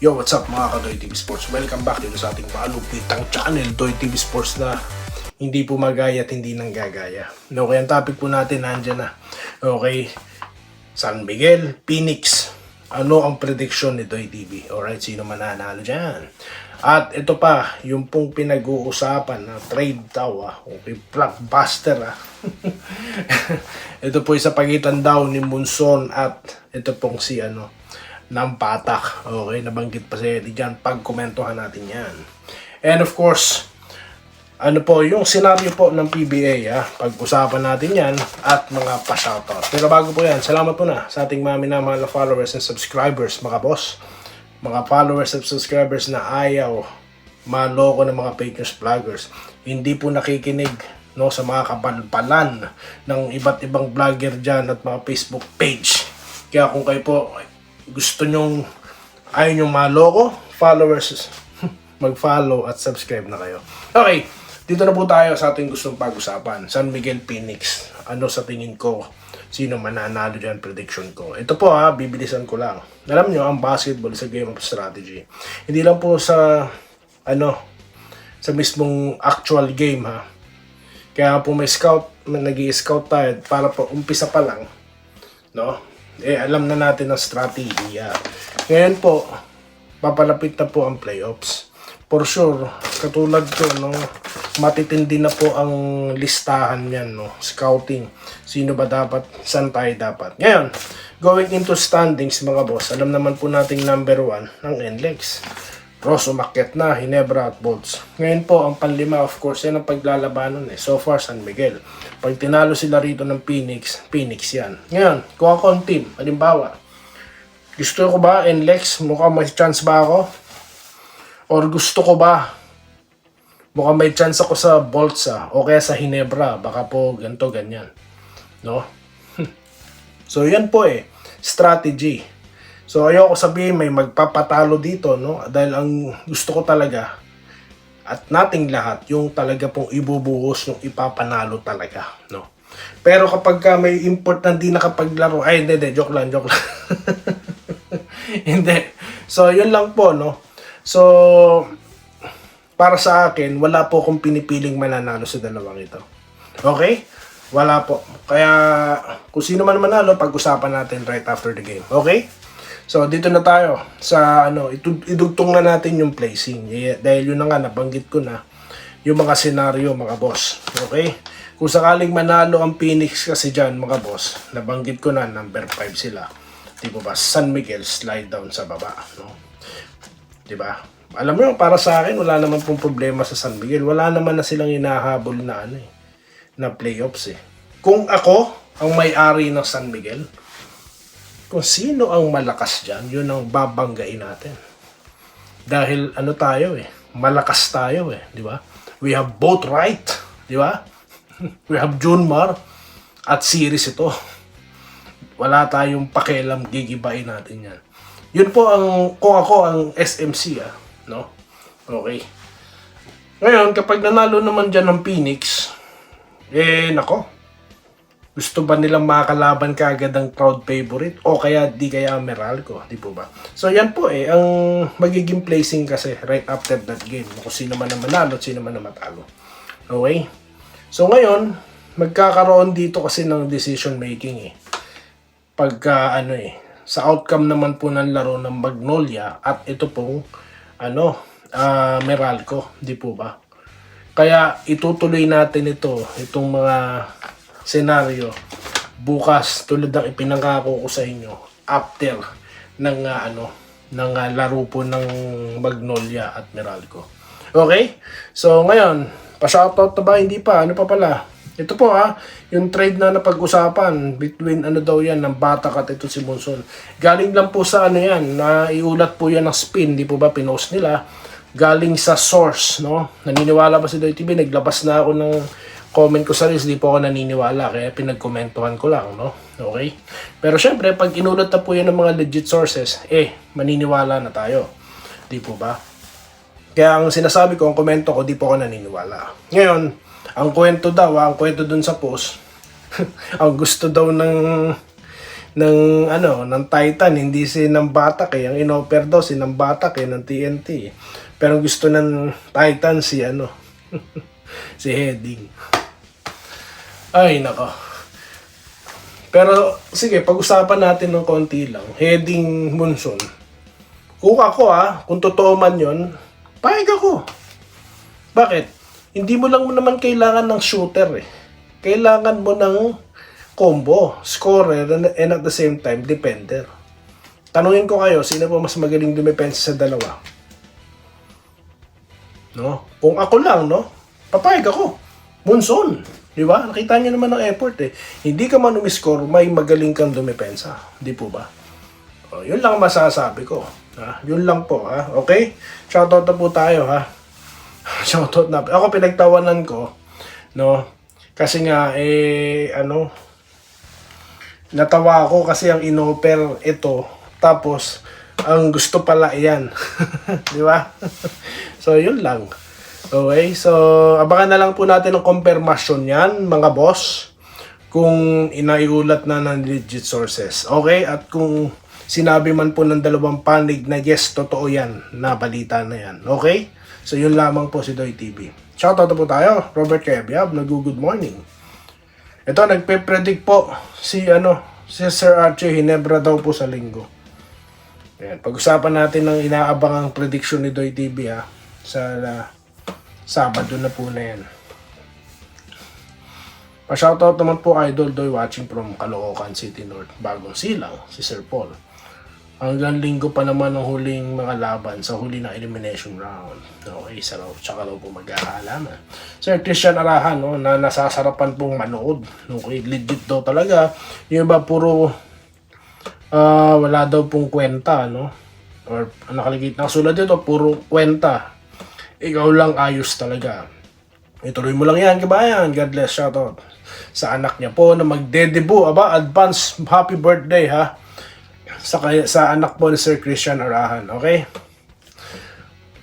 Yo, what's up mga ka-Doy TV Sports? Welcome back dito sa ating malupitang channel, Doy TV Sports, na hindi po magaya at hindi nang gagaya. Okay, ang topic po natin nandyan na. Okay, San Miguel, Phoenix. Ano ang prediction ni Doy TV? Alright, sino mananalo dyan? At ito pa, yung pong pinag-uusapan na trade daw, okay, blockbuster Ito po sa pagitan daw ni Monson at ito pong si ng Patak. Okay, nabanggit pa si Eddie dyan. Pagkomentuhan natin yan. And of course, yung senaryo po ng PBA, pag-usapan natin yan at mga pa-shoutout. Pero bago po yan, salamat po na sa ating mga minamahal na followers and subscribers, mga boss. Mga followers and subscribers na ayaw maloko ng mga fake news vloggers. Hindi po nakikinig sa mga kabalbalan ng iba't ibang vlogger dyan at mga Facebook page. Kaya kung kayo po gusto nyong ayaw nyong maloko, followers, mag-follow at subscribe na kayo. Okay, dito na po tayo sa ating gustong pag-usapan. San Miguel, Phoenix. Ano sa tingin ko? Sino mananalo dyan? Prediction ko. Ito po bibilisan ko lang. Alam nyo, ang basketball sa game of strategy. Hindi lang po sa sa mismong actual game Kaya po may nag-i-scout tayo para po umpisa pa lang, alam na natin ang strategy. Ngayon po, papalapit na po ang playoffs. For sure, katulad ko, matitindi na po ang listahan yan, scouting. Sino ba dapat, saan tayo dapat. Ngayon, going into standings mga boss, alam naman po nating number 1 ng NLEX. Ross umakyat na, Ginebra at Bolts. Ngayon po, ang panlima, of course, yan ang paglalabanan So far, San Miguel. Pag tinalo sila rito ng Phoenix, Phoenix yan. Ngayon, kung ako ang team, halimbawa, gusto ko ba, NLEX, mukhang may chance ba ako? Or gusto ko ba, mukhang may chance ako sa Bolts o kaya sa Ginebra, baka po ganito, ganyan. So, yan po strategy. So, ayoko sabihin may magpapatalo dito, dahil ang gusto ko talaga at nating lahat, yung talaga pong ibubuhos yung ipapanalo talaga, Pero kapag may important din nakapaglaro, hindi, joke lang. Hindi. So, yun lang po, So, para sa akin, wala po akong pinipiling mananalo sa dalawang ito. Okay? Wala po. Kaya, kung sino man manalo, pag-usapan natin right after the game. Okay? So, dito na tayo sa idugtong na natin yung placing. Dahil yun na nga, nabanggit ko na yung mga senaryo, mga boss. Okay? Kung sakaling manalo ang Phoenix kasi dyan, mga boss, nabanggit ko na, number 5 sila. Di ba? San Miguel, slide down sa baba. Di ba? Alam mo, para sa akin, wala naman pong problema sa San Miguel. Wala naman na silang hinahabol na na playoffs Kung ako ang may-ari ng San Miguel, kung sino ang malakas dyan, yun ang babanggain natin. Dahil tayo malakas tayo di ba? We have both right, di ba? We have Junmar at series ito. Wala tayong pakialam, gigibain natin yan. Yun po kung ako ang SMC, Okay. Ngayon, kapag nanalo naman dyan ng Phoenix, nako, gusto ba nilang makakalaban kaagad ang crowd favorite o kaya di kaya Meralco, di po ba? So yan po ang magiging placing kasi right after that game. Kung sino man na manalo at sino man na matalo. Okay? So ngayon, magkakaroon dito kasi ng decision making Pagka sa outcome naman po ng laro ng Magnolia at ito pong Meralco, di po ba? Kaya itutuloy natin itong mga senaryo bukas, tulad ng ipinangako ko sa inyo after ng laro po ng Magnolia at Meralco. Okay? So ngayon, pa-shoutout na ba? Hindi pa. Ano pa pala? Ito po yung trade na napag-usapan between ng Batak at ito si Monson. Galing lang po sa yan, na iulat po yan ng spin, di po ba pinost nila? Galing sa source, Naniniwala ba si Doy TV? Naglabas na ako ng comment ko sa reels, di po ako naniniwala, kaya pinagkomentuhan ko lang, Okay? Pero syempre, pag inulat na po yan ng mga legit sources, maniniwala na tayo. Di po ba? Kaya ang sinasabi ko, ang komento ko, di po ako naniniwala. Ngayon, ang kwento dun sa post, ang gusto daw ng ng Titan, hindi si Nambatak eh. Ang inoffer daw si Nambatak eh, ng TNT eh. Pero gusto ng Titan si si Heading. Ay, nako. Pero, sige, pag-usapan natin ng konti lang. Heading Munson. Kung ako kung totoo man yun, pahig ako. Bakit? Hindi mo lang naman kailangan ng shooter eh. Kailangan mo ng combo, scorer, and at the same time, defender. Tanungin ko kayo, sino po mas magaling dumepensa sa dalawa? No? Kung ako lang, no? Papayag ako. Munson. Di ba? Nakita niyo naman ang effort eh. Hindi ka man umiscore, may magaling kang dumepensa. Di po ba? O, yun lang masasabi ko. Yun lang po. Okay? Shoutout na po tayo. Shoutout na. Ako pinagtawanan ko. No? Kasi nga, natawa ako kasi ang inoffer ito. Tapos, ang gusto pala yan. Di ba? So, yun lang. Okay, so abangan na lang po natin ang confirmation yan, mga boss, kung inaiulat na ng legit sources. Okay, at kung sinabi man po ng dalawang panig na yes, totoo yan, na balita na yan. Okay, so yun lamang po si Doy TV. Shoutout na po tayo, Robert Kebyab, nag-good morning. Ito, nagpe-predict po si Sir Archie Ginebra daw po sa linggo. Ayan, pag-usapan natin ng inaabangang prediction ni Doy TV sa Sabado na po na yan. Pa-shoutout naman po Idol Doy watching from Caloocan City North, Bagong Silang, si Sir Paul. Hanggang linggo pa naman ang huling mga laban sa huli na elimination round. Okay, tsaka raw po magkakaalaman. Sir Christian Arahan, na nasasarapan pong manood. Okay, legit daw talaga. Yung iba puro wala daw pong kwenta, or nakalagay na sulat dito, puro kwenta. Ikaw lang ayos talaga. Ituloy mo lang yan, kabayan. God bless, shoutout sa anak niya po na magde-debut. Advance happy birthday sa anak po ni Sir Christian Arahan. Okay?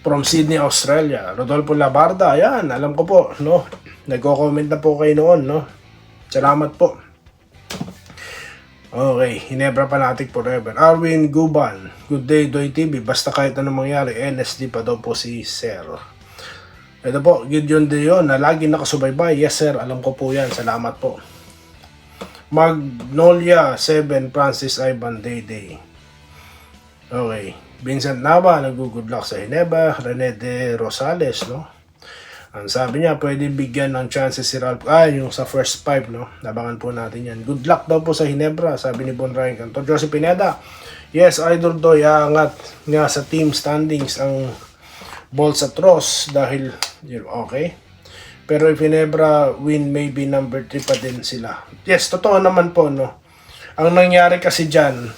From Sydney, Australia. Rodolfo Labarda, ayan, alam ko po, nagko-comment na po kayo noon, Salamat po. Okay, Ginebra Fanatic Forever. Arwin Guban, good day Doy TV. Basta kahit anong mangyari, NSD pa daw po si Sir. Ito po, Gideon De Leon na lagi nakasubaybay. Yes sir, alam ko po yan. Salamat po. Magnolia 7, Francis Ivan Day. Okay, Vincent Nava, nag-good luck sa Ginebra. Rene De Rosales, Ang sabi niya, pwede bigyan ng chances si Ralph. Yung sa first 5, Labangan po natin yan. Good luck daw po sa Ginebra, sabi ni Bon Ryan Cantor. Joseph Pineda, yes, Idol Doy, aangat nga sa team standings ang Balls at Ross dahil, okay. Pero if Ginebra win, maybe number 3 pa din sila. Yes, totoo naman po, Ang nangyari kasi dyan,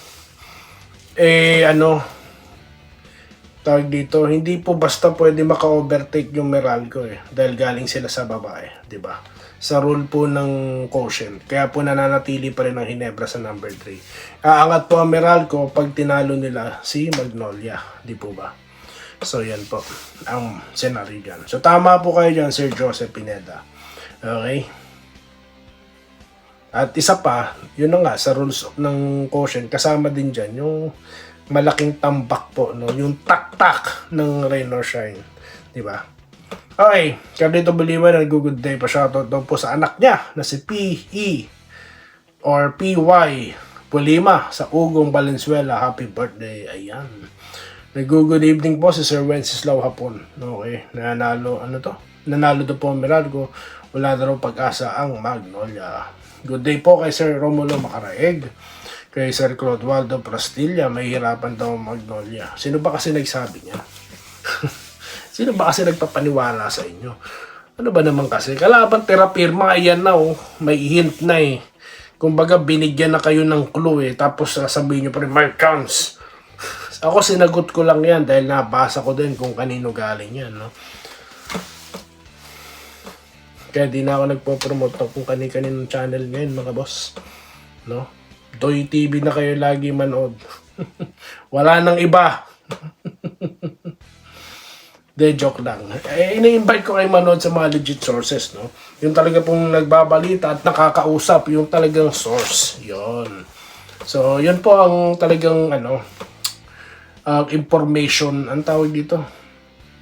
tawag dito, hindi po basta pwede maka-overtake yung Meralco dahil galing sila sa babae, di ba? Sa rule po ng quotient. Kaya po nananatili pa rin ang Ginebra sa number 3. Aangat po ang Meralco pag tinalo nila si Magnolia, di po ba? So yan po ang scenario dyan. So tama po kayo dyan, Sir Joseph Pineda. Okay? At isa pa, yun na nga, sa rules ng quotient, kasama din dyan yung malaking tambak po, yung tak-tak ng Rain or Shine, di ba? Okay, Carlito Bolivar, nag-good day pa, shoutout daw po sa anak niya na si P.E. or P.Y. Pulima sa Ugong Valenzuela. Happy birthday, ayan. Nag-good evening po si Sir Wenceslao Hapon. Okay, nanalo daw po ang Meralco, wala na raw pag-asa ang Magnolia. Good day po kay Sir Romulo Macaraeg. Kay Sir Claude Waldo Prastilla, may hirapan daw Magnolia. Sino ba kasi nagsabi niya? Sino ba kasi nagpapaniwala sa inyo? Ano ba naman kasi? Kalaban terapirma, ayan na may hint na Kumbaga binigyan na kayo ng clue tapos sasabihin nyo pa rin, Mark Counts. Ako sinagot ko lang yan dahil nabasa ko din kung kanino galing yan, Kaya di na ako nagpo-promote kung kani-kaninong channel ngayon, mga boss. Doy TV na kayo lagi manood. Wala nang iba. Joke lang. Ini-invite ko kayo manood sa mga legit sources, Yung talaga pong nagbabalita at nakakausap, yung talagang source. Yon. So, yun po ang talagang information, ang tawag dito,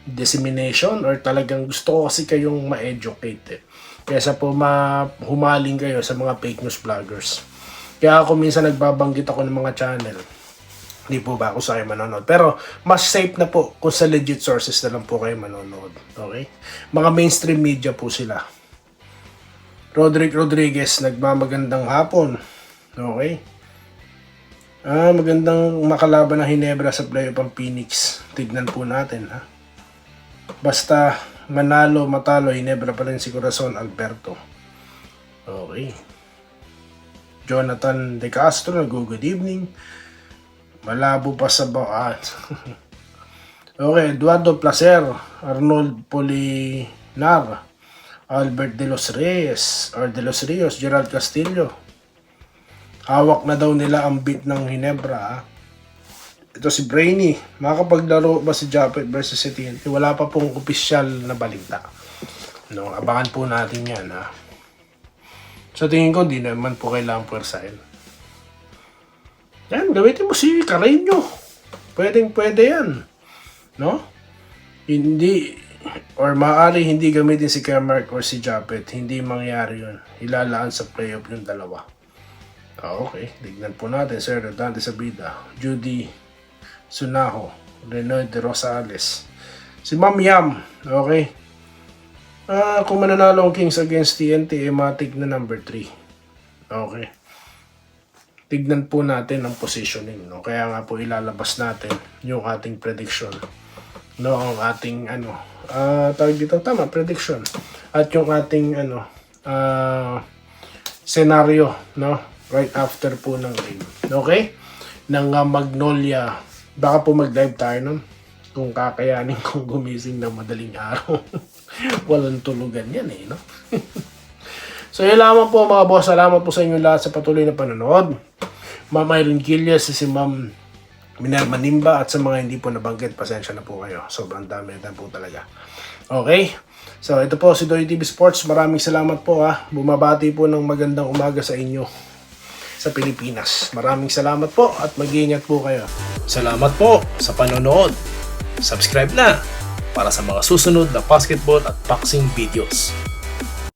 dissemination, or talagang gusto ko kasi kayong ma-educate kaysa po humaling kayo sa mga fake news vloggers. Kaya ako minsan nagbabanggit ako ng mga channel, hindi po ba ako sa kayo manonood, pero mas safe na po kung sa legit sources na lang po kayo manonood. Okay? Mga mainstream media po sila. Roderick Rodriguez, nagmamagandang hapon. Okay? Magandang makalaban ng Hinebra sa playoff ang Phoenix. Tignan po natin, ha. Basta manalo, matalo, Hinebra pa rin si Corazon Alberto. Okay. Jonathan De Castro, good evening. Malabo pa sa baat. Okay, Eduardo Placer, Arnold Polinar, Albert De Los Reyes, or De Los Rios, Gerald Castillo. Hawak na daw nila ang beat ng Hinebra. Ito si Brainy. Makakapaglaro ba si Japet versus si TNT? Wala pa pong opisyal na balita. No, abangan po natin yan, ha. Sa tingin ko, di naman po kailangan puwersahin. Yan, gamitin mo si Carreño. Pwede yan. No? Hindi, or maaari hindi gamitin si Kemark or si Japet. Hindi mangyari yun. Ilalaan sa playoff yung dalawa. Okay, tignan po natin. Sir Dante Sabida, Judy Sunaho, Renoy de Rosales, si Ma'am Yam. Okay, kung mananalo ang Kings against TNT, matik na number 3. Okay, tignan po natin ang positioning, no? Kaya nga po ilalabas natin yung ating prediction, no? Ang ating tawag dito, tama, prediction, at yung ating scenario, no? Right after po ng game. Okay? Ng Magnolia. Baka po mag-live tayo nun. Kung kakayanin kong gumising ng madaling araw. Walang tulugan yan no? So yun lamang po mga boss. Salamat po sa inyo lahat sa patuloy na panonood. Ma'am Irene Gilias, si Ma'am Minerva Nimba, at sa mga hindi po nabanggit, pasensya na po kayo. Sobrang dami na po talaga. Okay? So ito po si Doy TV Sports. Maraming salamat po ha. Bumabati po ng magandang umaga sa inyo sa Pilipinas. Maraming salamat po at mag-iingat po kayo. Salamat po sa panonood. Subscribe na para sa mga susunod na basketball at boxing videos.